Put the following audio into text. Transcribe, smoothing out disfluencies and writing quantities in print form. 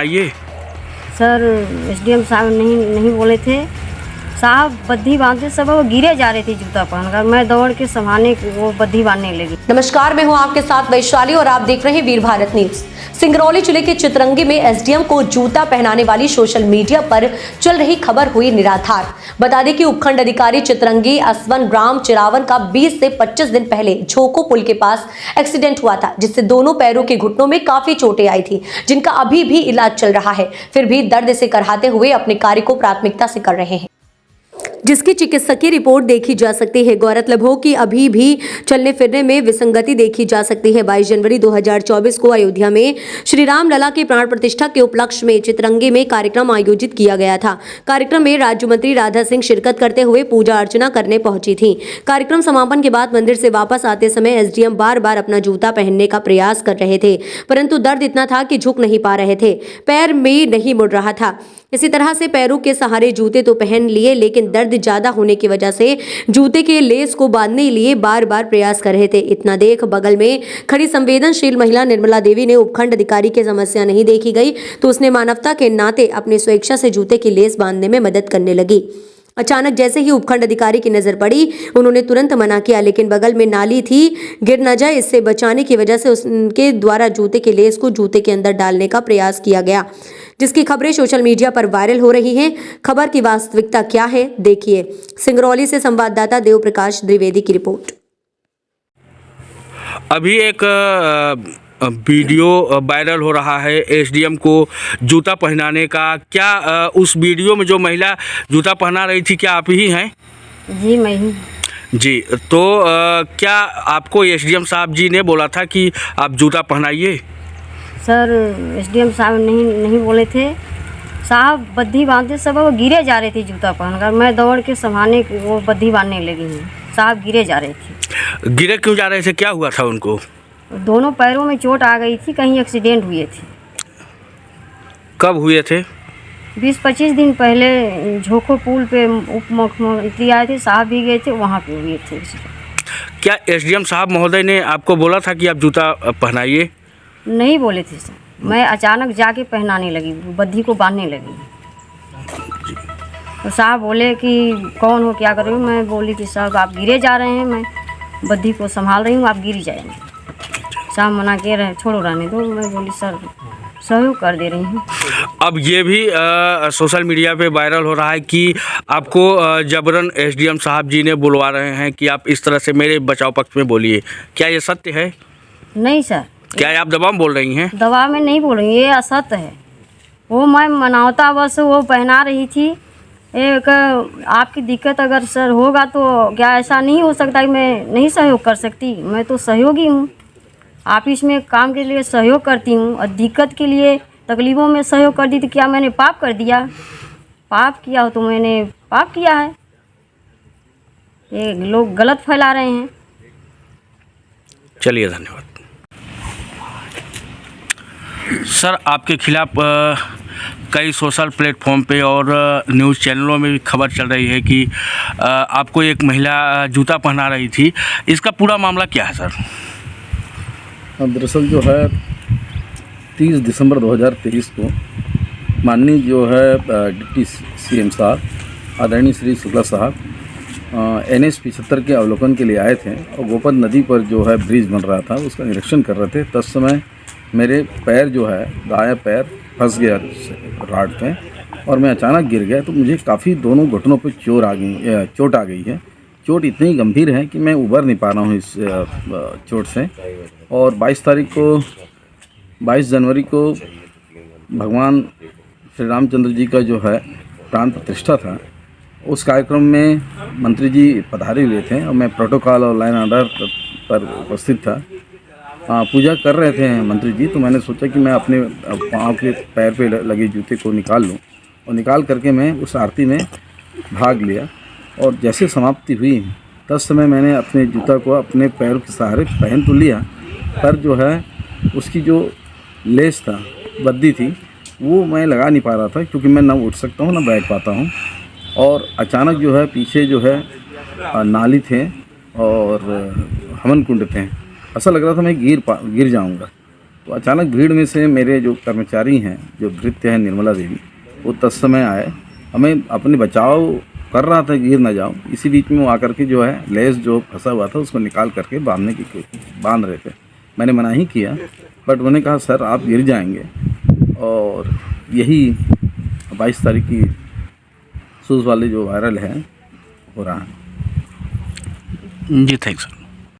आइए। Sir SDM साहब नहीं बोले थे। साहब बद्धी बांधते सब वो गिरे जा रहे थे जूता पहनकर। मैं दौड़ के संभालने वो बद्धी बांधने लगी। नमस्कार, मैं हूं आपके साथ वैशाली और आप देख रहे हैं वीर भारत न्यूज। सिंगरौली जिले के चितरंगी में एसडीएम को जूता पहनाने वाली सोशल मीडिया पर चल रही खबर हुई निराधार। बता दें कि उपखंड अधिकारी चितरंगी असवन ग्राम चिरावन का 20 से 25 दिन पहले झोको पुल के पास एक्सीडेंट हुआ था, जिससे दोनों पैरों के घुटनों में काफी चोटें आई थी, जिनका अभी भी इलाज चल रहा है। फिर भी दर्द से कराहते हुए अपने कार्य को प्राथमिकता से कर रहे हैं, जिसकी चिकित्सकीय रिपोर्ट देखी जा सकती है। गौरतलब हो कि अभी भी चलने फिरने में विसंगति देखी जा सकती है। 22 जनवरी 2024 को अयोध्या में श्री राम लला के प्राण प्रतिष्ठा के उपलक्ष्य में चितरंगी में कार्यक्रम आयोजित किया गया था। कार्यक्रम में राज्य मंत्री राधा सिंह शिरकत करते हुए पूजा अर्चना करने पहुंची थी। कार्यक्रम समापन के बाद मंदिर से वापस आते समय एसडीएम बार बार अपना जूता पहनने का प्रयास कर रहे थे, परंतु दर्द इतना था कि झुक नहीं पा रहे थे, पैर में नहीं मुड़ रहा था। इसी तरह से पैरों के सहारे जूते तो पहन लिए, लेकिन दर्द ज्यादा होने की वजह से जूते के लेस को बांधने के लिए बार बार प्रयास कर रहे थे। इतना देख बगल में खड़ी संवेदनशील महिला निर्मला देवी ने उपखंड अधिकारी की समस्या नहीं देखी गई तो उसने मानवता के नाते अपनी स्वेच्छा से जूते की लेस बांधने में मदद करने लगी। अचानक जैसे ही उपखंड अधिकारी की नजर पड़ी, उन्होंने तुरंत मना किया, लेकिन बगल में नाली थी, गिर न जाए इससे बचाने की वजह से उनके द्वारा जूते के लेस को जूते के अंदर डालने का प्रयास किया गया, जिसकी खबरें सोशल मीडिया पर वायरल हो रही हैं। खबर की वास्तविकता क्या है, देखिए। सिंगरौली से संवाददाता देव प्रकाश द्विवेदी की रिपोर्ट। अभी एक वीडियो वायरल हो रहा है एसडीएम को जूता पहनाने का। क्या उस वीडियो में जो महिला जूता पहना रही थी, क्या आप ही हैं? जी मैं ही। जी, तो क्या आपको एसडीएम साहब जी ने बोला था कि आप जूता पहनाइए? सर एसडीएम साहब नहीं बोले थे। साहब बद्धी बांधते सब वो गिरे जा रहे थे जूता पहनकर। मैं दौड़ के संभालने वो बद्धी बांधने लगी हूँ। साहब गिरे जा रहे थे। गिरे क्यों जा रहे थे? क्या हुआ था उनको? दोनों पैरों में चोट आ गई थी, कहीं एक्सीडेंट हुए थे। कब हुए थे? 20-25 दिन पहले झोको पुल पे उप मुख्यमंत्री आए थे, साहब भी गए थे, वहाँ पे हुए थे। क्या एसडीएम साहब महोदय ने आपको बोला था कि आप जूता पहनाइए? नहीं बोले थे सर, मैं अचानक जाके पहनाने लगी, बद्धी को बांधने लगी। तो साहब बोले कि कौन हो, क्या कर रही हो? मैं बोली कि साहब आप गिरे जा रहे हैं, मैं बद्धी को संभाल रही हूँ, आप गिर जाएंगे। साहब मना के रहे, छोड़ो रहने दो। मैं बोली सर सहयोग कर दे रही हूँ। अब ये भी सोशल मीडिया पे वायरल हो रहा है कि आपको जबरन एसडीएम साहब जी ने बुलवा रहे हैं कि आप इस तरह से मेरे बचाव पक्ष में बोलिए। क्या ये सत्य है? नहीं सर। क्या आप दबाव में बोल रही हैं? दबाव में नहीं बोल रही, ये असत्य है। वो मैं मनावता बस वो पहना रही थी। एक आपकी दिक्कत अगर सर होगा तो क्या ऐसा नहीं हो सकता कि मैं नहीं सहयोग कर सकती? मैं तो सहयोगी हूँ, ऑफिस में काम के लिए सहयोग करती हूँ, और दिक्कत के लिए तकलीफ़ों में सहयोग कर दी तो क्या मैंने पाप कर दिया? पाप किया हो तो मैंने पाप किया है। ये लोग गलत फैला रहे हैं। चलिए, धन्यवाद। सर, आपके खिलाफ कई सोशल प्लेटफॉर्म पे और न्यूज़ चैनलों में भी खबर चल रही है कि आपको एक महिला जूता पहना रही थी। इसका पूरा मामला क्या है सर? दरअसल जो है 30 दिसंबर 2023 को माननीय जो है डिप्टी सीएम साहब आदरणीय श्री शुक्ला साहब NH 75 के अवलोकन के लिए आए थे और गोपद नदी पर जो है ब्रिज बन रहा था, उसका निरीक्षण कर रहे थे। तस समय मेरे पैर जो है, दायां पैर फंस गया राड पे और मैं अचानक गिर गया, तो मुझे काफ़ी दोनों घुटनों पे चोट आ गई है। चोट इतनी गंभीर है कि मैं उबर नहीं पा रहा हूँ इस चोट से। और 22 जनवरी को भगवान श्री रामचंद्र जी का जो है प्राण प्रतिष्ठा था, उस कार्यक्रम में मंत्री जी पधारे हुए थे और मैं प्रोटोकॉल और लाइन ऑर्डर पर उपस्थित था। पूजा कर रहे थे मंत्री जी, तो मैंने सोचा कि मैं अपने पाँव के पैर पे लगे जूते को निकाल लूं, और निकाल करके मैं उस आरती में भाग लिया। और जैसे समाप्ति हुई तस समय मैंने अपने जूता को अपने पैर के सहारे पहन तो लिया, पर जो है उसकी जो लेस था, बद्दी थी, वो मैं लगा नहीं पा रहा था, क्योंकि मैं ना उठ सकता हूँ ना बैठ पाता हूँ। और अचानक जो है पीछे जो है नाली थे और हवन कुंड थे, ऐसा लग रहा था मैं गिर जाऊंगा। तो अचानक भीड़ में से मेरे जो कर्मचारी हैं, जो भृत्य हैं निर्मला देवी, वो तत्समय आए। हमें अपने बचाव कर रहा था, गिर ना जाऊं, इसी बीच में वो आकर के जो है लेस जो फंसा हुआ था उसको निकाल करके बांध रहे थे। मैंने मना ही किया, बट उन्होंने कहा सर आप गिर जाएंगे। और यही 22 तारीख की शूज़ वाले जो वायरल है हो रहा है। जी थैंक्स सर।